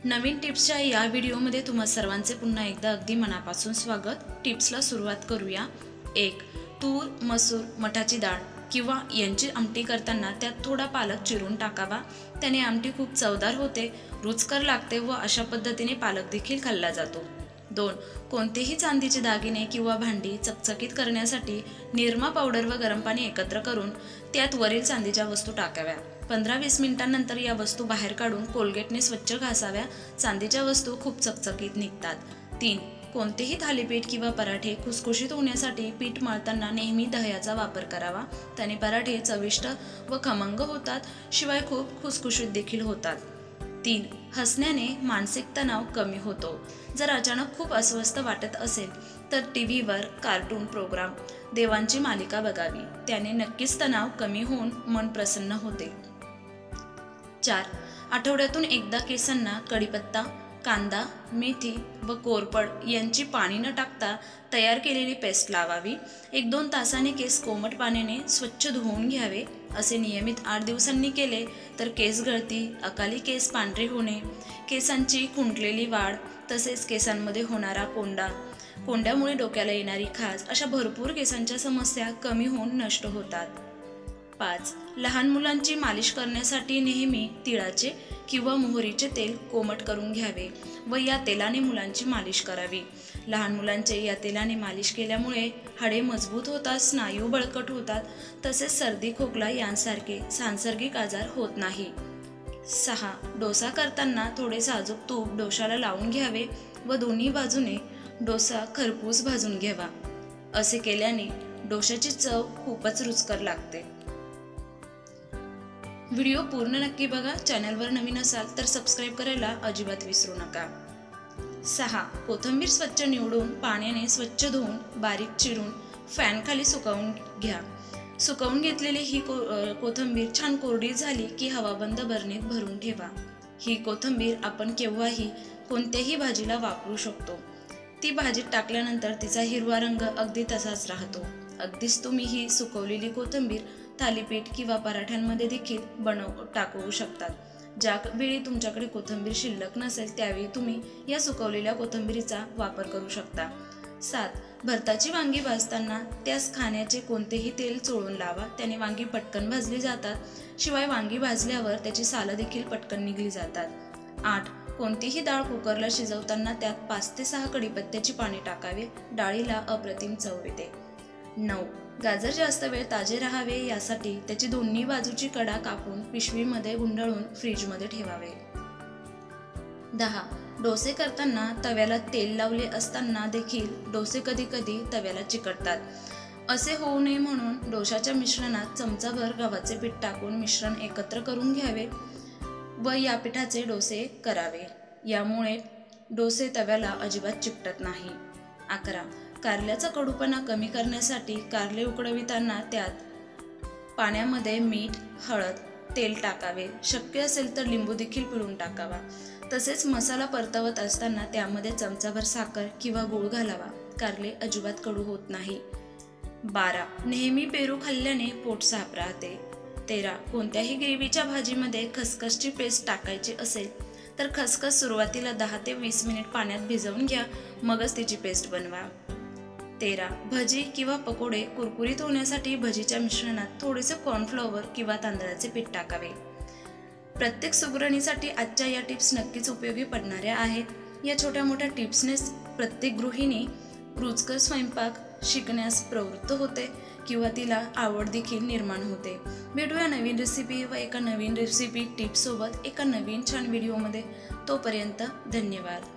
नवीन टिप्सच्या या व्हिडिओमध्ये तुम्हा सर्वांचे पुन्हा एकदा अगदी मनापासून स्वागत। टिप्सला सुरुवात करूया। 1. तूर, मसूर, मठाची डाळ किंवा यांची आमटी करताना त्यात थोडा पालक चिरून टाकावा। त्याने आमटी खूप चवदार होते, रुचकर लागते व अशा पद्धतीने पालक देखील खाल्ला जातो। 2. कोणतेही चांदीचे दागिने किंवा भांडी चकचकीत करण्यासाठी निरमा पावडर व गरम पाणी एकत्र करून त्यात वरील चांदीच्या वस्तू टाकाव्या। 15-20 मिनिटांनंतर या वस्तू बाहेर काढून कोलगेटने स्वच्छ घासाव्या। चांदीच्या वस्तू खूप चकचकीत निघतात। 3. कोणतेही थालीपीठ किंवा पराठे खुसखुशीत होण्यासाठी पीठ मळताना नेहमी दह्याचा वापर करावा। त्याने पराठे चविष्ट व खमंग होतात, शिवाय खूप खुसखुशीत देखील होतात। 3. हसण्याने मानसिक तणाव कमी होतो। जर अचानक खूप अस्वस्थ वाटत असेल तर टीव्हीवर कार्टून प्रोग्राम, देवांची मालिका बघावी। त्याने नक्कीच तणाव कमी होऊन मन प्रसन्न होते। 4. आठवड्यातून एकदा केसांना कढीपत्ता, कांदा, मेथी व कोरफड यांची पाणी न टाकता तयार केलेली पेस्ट लावावी। 1-2 तासांनी केस कोमट पाण्याने स्वच्छ धुवून घ्यावे। असे नियमित 8 दिवसांनी केले तर केस गळती, अकाली केस पांढरे होणे, केसांची खुंटलेली वाढ, तसेच केसांमध्ये होणारा कोंड्यामुळे डोक्याला येणारी खाज अशा भरपूर केसांच्या समस्या कमी होऊन नष्ट होतात। 5. लहान मुलांची मालिश करण्यासाठी नेहमी तिळाचे किंवा मोहरीचे तेल कोमट करून घ्यावे व या तेलाने मुलांची मालिश करावी। लहान मुलांचे या तेलाने मालिश केल्यामुळे हाडे मजबूत होतात, स्नायू बळकट होतात, तसेच सर्दी खोकला यांसारखे सांसर्गिक आजार होत नाही। 6. डोसा करताना थोडे साजूक तूप डोशाला लावून घ्यावे व दोन्ही बाजूने डोसा खरपूस भाजून घ्यावा। असे केल्याने डोशाची चव खूपच रुचकर लागते। व्हिडिओ पूर्ण नक्की बघा। चॅनलवर नवीन असाल तर सबस्क्राईब करायला अजिबात विसरू नका। 6. कोथिंबीर स्वच्छ निवडून पाण्याने स्वच्छ धुवून बारीक चिरून फॅन खाली सुकवून घ्या। सुकवून घेतलेली ही कोथिंबीर छान कोरडी झाली की हवाबंद बरणीत भरून ठेवा। ही कोथिंबीर आपण केव्हाही कोणत्याही भाजीला वापरू शकतो। ती भाजीत टाकल्यानंतर तिचा हिरवा रंग अगदी तसाच राहतो। अगदीच तुम्ही ही सुकवलेली कोथिंबीर थालीपीठ किंवा पराठ्यांमध्ये देखील टाकवू शकतात। ज्यावेळी तुमच्याकडे कोथिंबीर शिल्लक नसेल त्यावेळी तुम्ही या सुकवलेल्या कोथिंबीरीचा वापर करू शकता। 7. भरताची वांगी भाजताना त्यास खाण्याचे कोणतेही तेल चोळून लावा। त्याने वांगी पटकन भाजली जातात, शिवाय वांगी भाजल्यावर त्याची सालं देखील पटकन निघली जातात। 8. कोणतीही डाळ कुकरला शिजवताना त्यात 5 ते 6 कढीपत्त्याची पाने टाकावे। डाळीला अप्रतिम चव येते। 9. गाजर जास्त वेळ ताजे राहावे यासाठी त्याची दोन्ही बाजूची कडा कापून पिशवीमध्ये गुंडाळून फ्रीजमध्ये ठेवावे। 10. डोसे करताना तव्याला तेल लावले असताना देखील डोसे कधी तव्याला चिकटतात। असे होऊ नये म्हणून डोशाच्या मिश्रणात चमचाभर गव्हाचे पीठ टाकून मिश्रण एकत्र करून घ्यावे व या पिठाचे डोसे करावे। यामुळे डोसे तव्याला अजिबात चिकटत नाही। 11. कारल्याचा कडूपणा कमी करण्यासाठी कारले उकडविताना त्यात पाण्यामध्ये मीठ, हळद, तेल टाकावे। शक्य असेल तर लिंबू देखील पिळून टाकावा। तसेच मसाला परतवत असताना त्यामध्ये चमचाभर साखर किंवा गूळ घालावा। कारले अजिबात कडू होत नाही। 12. नेहमी पेरू खाल्ल्याने पोट साफ राहते। 13. कोणत्याही ग्रेव्हीच्या भाजीमध्ये खसखसची पेस्ट टाकायची असेल तर खसखस सुरुवातीला 10 ते 20 मिनिट पाण्यात भिजवून घ्या, मगच तिची पेस्ट बनवा। 13. भजी किंवा पकोडे कुरकुरीत होण्यासाठी भजीच्या मिश्रणात थोडेसे कॉर्नफ्लॉवर किंवा तांदळाचे पीठ टाकावे। प्रत्येक सुगरणीसाठी आजच्या या टिप्स नक्कीच उपयोगी पडणाऱ्या आहेत। या छोट्या मोठ्या टिप्सनेच प्रत्येक गृहिणी रुचकर स्वयंपाक शिकण्यास प्रवृत्त होते किंवा तिला आवड देखील निर्माण होते। भेटूया नवीन रेसिपी व एका नवीन रेसिपी टिप्स सोबत एका नवीन छान व्हिडिओमध्ये। तोपर्यंत धन्यवाद।